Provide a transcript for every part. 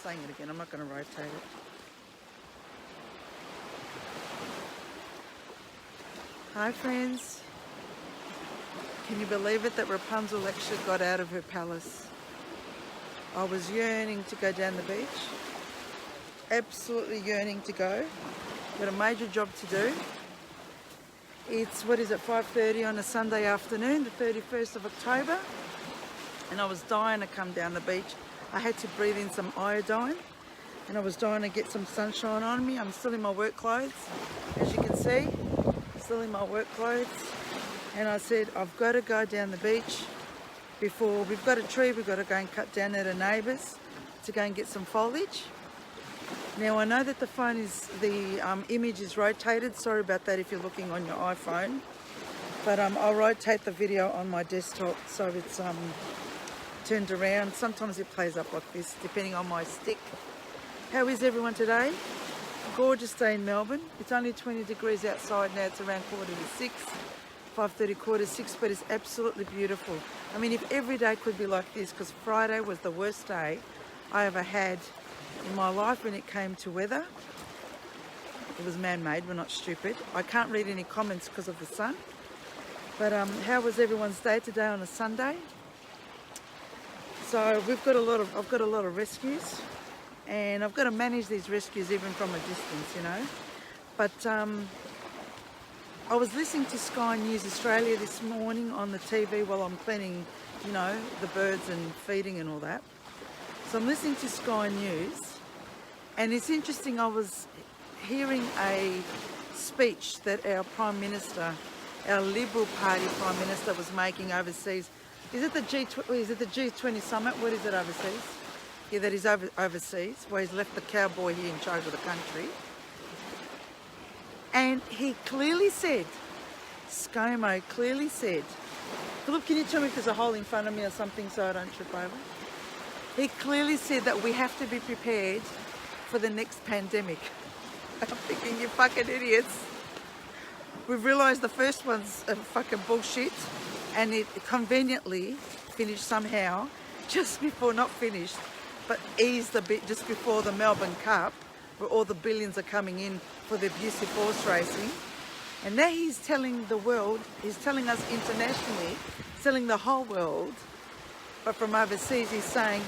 Saying it again, I'm not going to rotate it. Hi friends. Can you believe it that Rapunzel actually got out of her palace? I was yearning to go down the beach. Absolutely yearning to go. Got a major job to do. It's, 5:30 on a Sunday afternoon, the 31st of October. And I was dying to come down the beach. I had to breathe in some iodine. And I was dying to get some sunshine on me. I'm still in my work clothes, as you can see. Still in my work clothes. And I said, I've got to go down the beach before, we've got a tree, we've got to go and cut down at a neighbour's to go and get some foliage. Now I know that the phone is, the image is rotated, sorry about that if you're looking on your iPhone, but I'll rotate the video on my desktop so it's turned around. Sometimes it plays up like this depending on my stick. How is everyone today? Gorgeous day in Melbourne. It's only 20 degrees outside now, it's around 5:45, 5:45, but it's absolutely beautiful. I mean, if every day could be like this, because Friday was the worst day I ever had in my life when it came to weather. It was man-made, we're not stupid. I can't read any comments because of the sun. But how was everyone's day today on a Sunday? So I've got a lot of rescues, and I've got to manage these rescues even from a distance, you know. But I was listening to Sky News Australia this morning on the TV while I'm cleaning, you know, the birds and feeding and all that. So I'm listening to Sky News, and it's interesting, I was hearing a speech that our Prime Minister, our Liberal Party Prime Minister was making overseas. Is it the G20 summit? What is it overseas? Yeah, that is overseas, where he's left the cowboy here in charge of the country. And he clearly said, ScoMo clearly said, Philip, can you tell me if there's a hole in front of me or something so I don't trip over? He clearly said that we have to be prepared for the next pandemic. I'm thinking, you fucking idiots. We've realised the first one's a fucking bullshit, and it conveniently finished somehow, just before, not finished, but eased a bit just before the Melbourne Cup, where all the billions are coming in for the abusive horse racing. And now he's telling the world, he's telling us internationally, telling the whole world, but from overseas he's saying,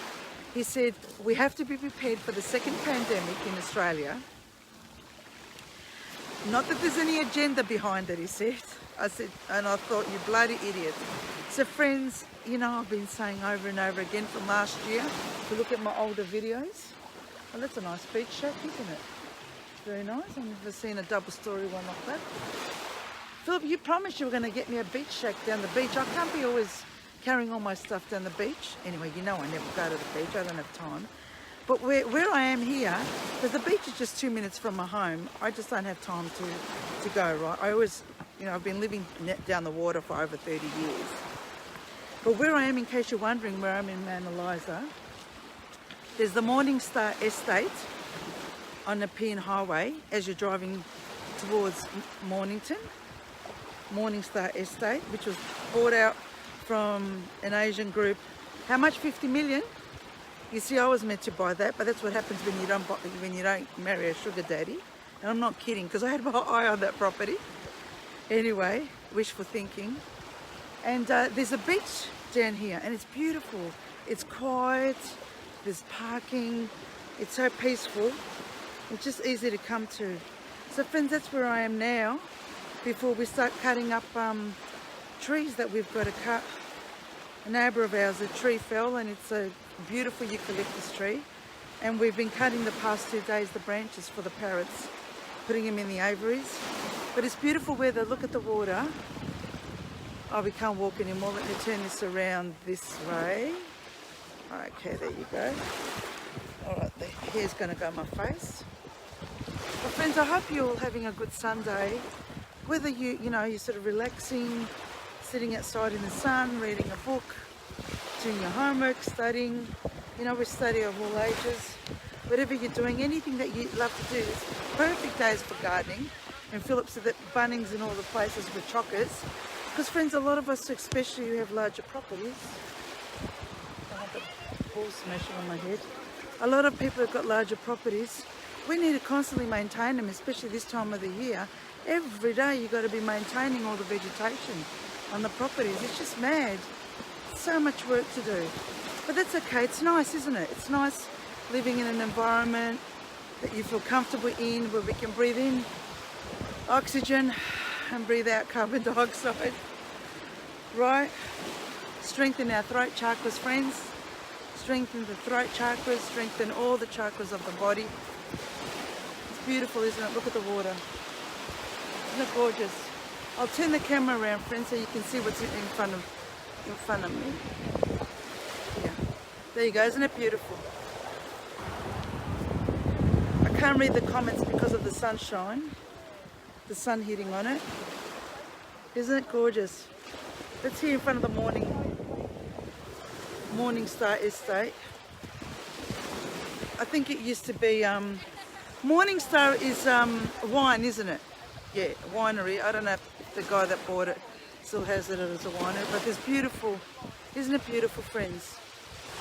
he said, we have to be prepared for the second pandemic in Australia. Not that there's any agenda behind it, he said. I said, and I thought, you bloody idiot. So friends, you know, I've been saying over and over again from last year, if you look at my older videos, well, that's a nice beach shack, isn't it? Very nice. I've never seen a double-story one like that. Philip, you promised you were going to get me a beach shack down the beach. I can't be always carrying all my stuff down the beach. Anyway, you know I never go to the beach. I don't have time. But where I am here, because the beach is just 2 minutes from my home, I just don't have time to go, right? I always, you know, I've been living down the water for over 30 years. But where I am, in case you're wondering, where I'm in Mount Eliza, there's the Morningstar Estate on the Nepean Highway as you're driving towards Mornington. Morningstar Estate, which was bought out from an Asian group. How much? 50 million? You see, I was meant to buy that, but that's what happens when you don't marry a sugar daddy. And I'm not kidding, because I had my eye on that property. Anyway, wishful thinking. And there's a beach down here, and it's beautiful. It's quiet. There's parking. It's so peaceful. It's just easy to come to. So friends, that's where I am now, before we start cutting up trees that we've got to cut. A neighbour of ours, a tree fell, and it's a beautiful eucalyptus tree, and we've been cutting the past 2 days the branches for the parrots, putting them in the aviaries. But it's beautiful weather. Look at the water. Oh, we can't walk anymore. Let me turn this around this way. Okay, there you go. All right, the hair's going to go on my face. Well, friends, I hope you're all having a good Sunday. Whether you're sort of relaxing, sitting outside in the sun, reading a book, doing your homework, studying. You know, we study of all ages. Whatever you're doing, anything that you love to do, it's perfect days for gardening. And Philip said that Bunnings and all the places with chockers. Because friends, a lot of us, especially who have larger properties, I have the ball smashing on my head. A lot of people have got larger properties. We need to constantly maintain them, especially this time of the year. Every day you've got to be maintaining all the vegetation on the properties. It's just mad. So much work to do. But that's okay. It's nice, isn't it? It's nice living in an environment that you feel comfortable in, where we can breathe in oxygen and breathe out carbon dioxide, right? Strengthen our throat chakras, friends. Strengthen the throat chakras, strengthen all the chakras of the body. It's beautiful, isn't it? Look at the water. Isn't it gorgeous? I'll turn the camera around, friends, so you can see what's in front of me. Yeah. There you go, isn't it beautiful? I can't read the comments because of the sunshine. The sun hitting on it. Isn't it gorgeous? That's here in front of the Morning Star Estate. I think it used to be Morning Star is wine, isn't it? Yeah, winery. I don't know if the guy that bought it still has it as a winery, but it's beautiful. Isn't it beautiful, friends?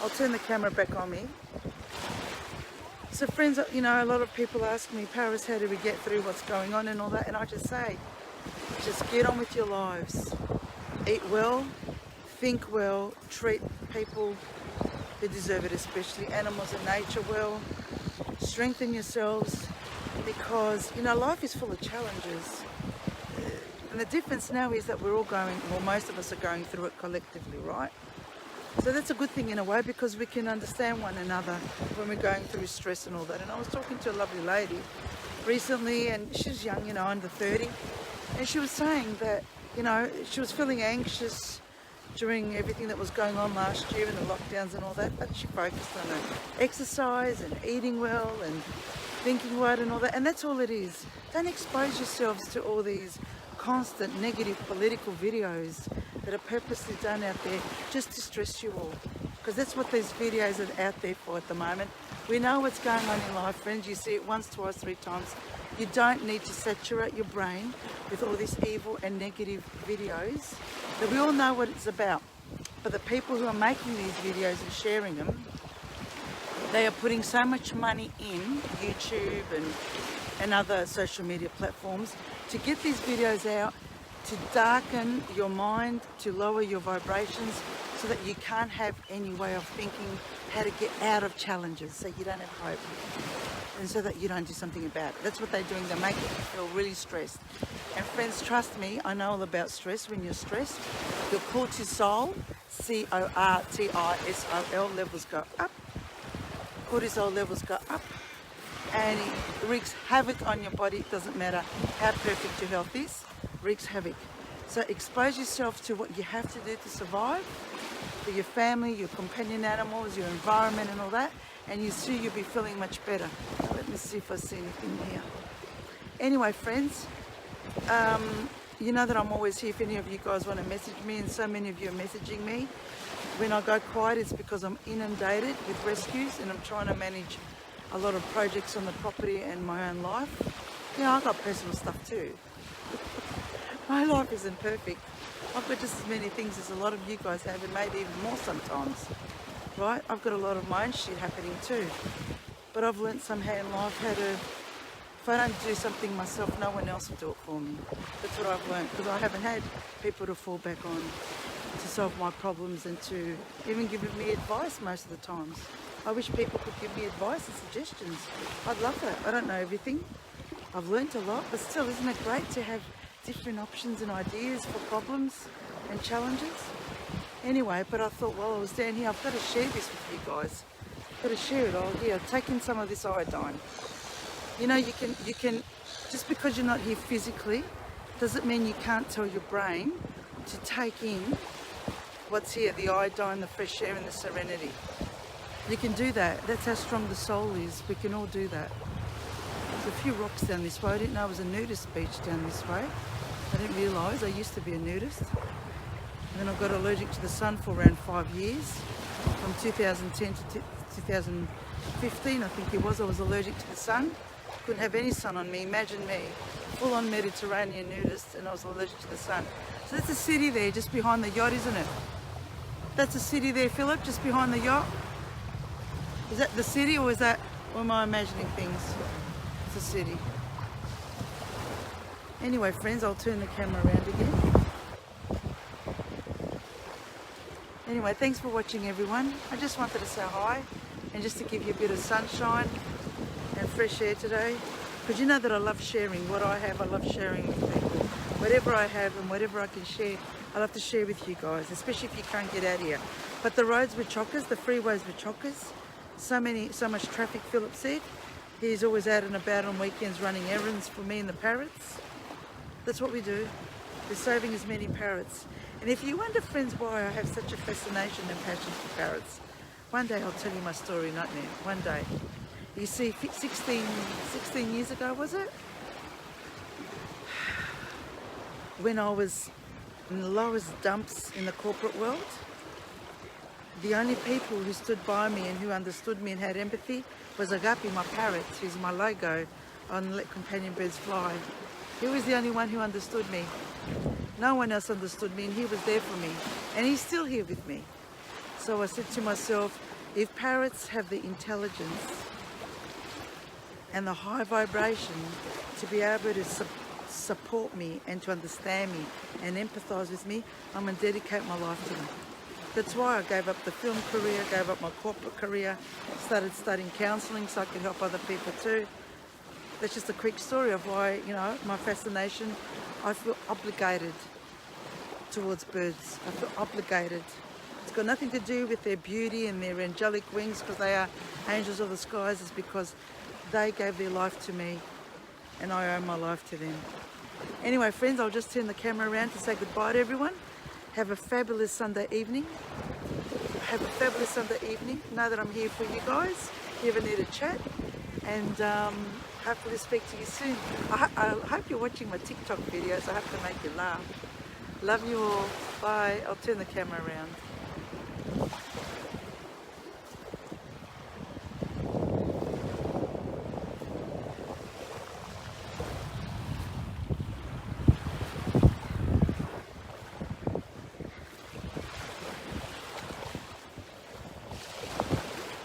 I'll turn the camera back on me. So friends, you know, a lot of people ask me, Paris, how do we get through what's going on and all that? And I just say, just get on with your lives. Eat well, think well, treat people who deserve it, especially animals and nature well. Strengthen yourselves, because, you know, life is full of challenges. And the difference now is that we're all going, well, most of us are going through it collectively, right? So that's a good thing in a way, because we can understand one another when we're going through stress and all that. And I was talking to a lovely lady recently, and she's young, you know, under 30, and she was saying that, you know, she was feeling anxious during everything that was going on last year and the lockdowns and all that, but she focused on exercise and eating well and thinking right and all that, and that's all it is. Don't expose yourselves to all these constant negative political videos that are purposely done out there just to stress you all, because that's what these videos are out there for at the moment. We know what's going on in life, friends. You see it once, twice, 3 times. You don't need to saturate your brain with all this evil and negative videos that we all know what it's about. But the people who are making these videos and sharing them, they are putting so much money in YouTube and other social media platforms to get these videos out, to darken your mind, to lower your vibrations, so that you can't have any way of thinking how to get out of challenges, so you don't have hope, and so that you don't do something about it. That's what they're doing. They're making you feel really stressed. And friends, trust me, I know all about stress. When you're stressed, your cortisol, C-O-R-T-I-S-O-L, levels go up. Cortisol levels go up, and it wreaks havoc on your body. It doesn't matter how perfect your health is, wreaks havoc. So expose yourself to what you have to do to survive, for your family, your companion animals, your environment and all that, and you see you'll be feeling much better. Let me see if I see anything here. Anyway, friends, you know that I'm always here if any of you guys want to message me, and so many of you are messaging me. When I go quiet, it's because I'm inundated with rescues and I'm trying to manage a lot of projects on the property and my own life. You know, I've got personal stuff too. My life isn't perfect. I've got just as many things as a lot of you guys have, and maybe even more sometimes, right? I've got a lot of my own shit happening too. But I've learnt somehow in life how to, if I don't do something myself, no one else will do it for me. That's what I've learnt, because I haven't had people to fall back on to solve my problems and to even give me advice most of the times. I wish people could give me advice and suggestions. I'd love that. I don't know everything. I've learnt a lot, but still, isn't it great to have different options and ideas for problems and challenges? Anyway, but I thought while I was down here, I've got to share this with you guys. I've got to share it all here. Take in some of this iodine. You know, you can, just because you're not here physically, doesn't mean you can't tell your brain to take in what's here, the iodine, the fresh air and the serenity. You can do that. That's how strong the soul is. We can all do that. There's a few rocks down this way. I didn't know it was a nudist beach down this way. I didn't realise. I used to be a nudist. And then I got allergic to the sun for around 5 years. From 2010 to 2015, I think it was, I was allergic to the sun. Couldn't have any sun on me. Imagine me, full-on Mediterranean nudist, and I was allergic to the sun. So that's a city there, just behind the yacht, isn't it? That's a city there, Philip, just behind the yacht. Is that the city or is that, or am I imagining things? It's a city. Anyway, friends, I'll turn the camera around again. Anyway, thanks for watching, everyone. I just wanted to say hi and just to give you a bit of sunshine and fresh air today. Because you know that I love sharing what I have. I love sharing with people. Whatever I have and whatever I can share, I love to share with you guys, especially if you can't get out here. But the roads were chockers, the freeways were chockers. So much traffic, Philip said. He's always out and about on weekends running errands for me and the parrots. That's what we do. We're saving as many parrots. And if you wonder, friends, why I have such a fascination and passion for parrots, one day I'll tell you my story, not now. One day. You see, 16 years ago, was it? When I was in the lowest dumps in the corporate world, the only people who stood by me and who understood me and had empathy was Agapi, my parrot, who's my logo on Let Companion Birds Fly. He was the only one who understood me. No one else understood me, and he was there for me. And he's still here with me. So I said to myself, if parrots have the intelligence and the high vibration to be able to support me and to understand me and empathize with me, I'm going to dedicate my life to them. That's why I gave up the film career, gave up my corporate career, started studying counselling so I could help other people too. That's just a quick story of why, you know, my fascination. I feel obligated towards birds. I feel obligated. It's got nothing to do with their beauty and their angelic wings because they are angels of the skies. It's because they gave their life to me and I owe my life to them. Anyway, friends, I'll just turn the camera around to say goodbye to everyone. Have a fabulous Sunday evening. Have a fabulous Sunday evening. Know that I'm here for you guys. If you ever need a chat. And hopefully speak to you soon. I hope you're watching my TikTok videos. I hope to make you laugh. Love you all. Bye. I'll turn the camera around.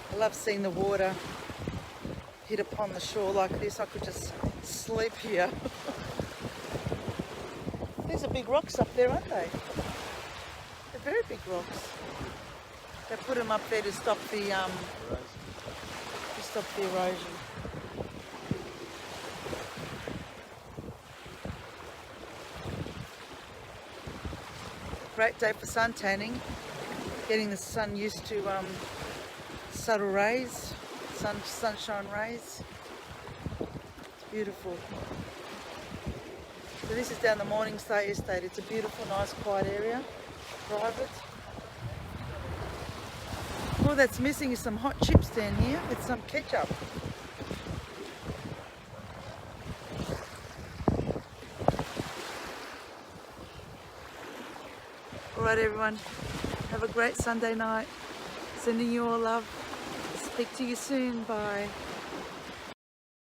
I love seeing the water hit upon the shore like this. I could just sleep here. These are big rocks up there, aren't they? They're very big rocks. They put them up there to stop the erosion. Great day for sun tanning. Getting the sun used to subtle rays. Sunshine rays. It's beautiful. So this is down the Morningside Estate. It's a beautiful, nice, quiet area. Private. All that's missing is some hot chips down here with some ketchup. Alright everyone, have a great Sunday night. Sending you all love. Speak to you soon. Bye.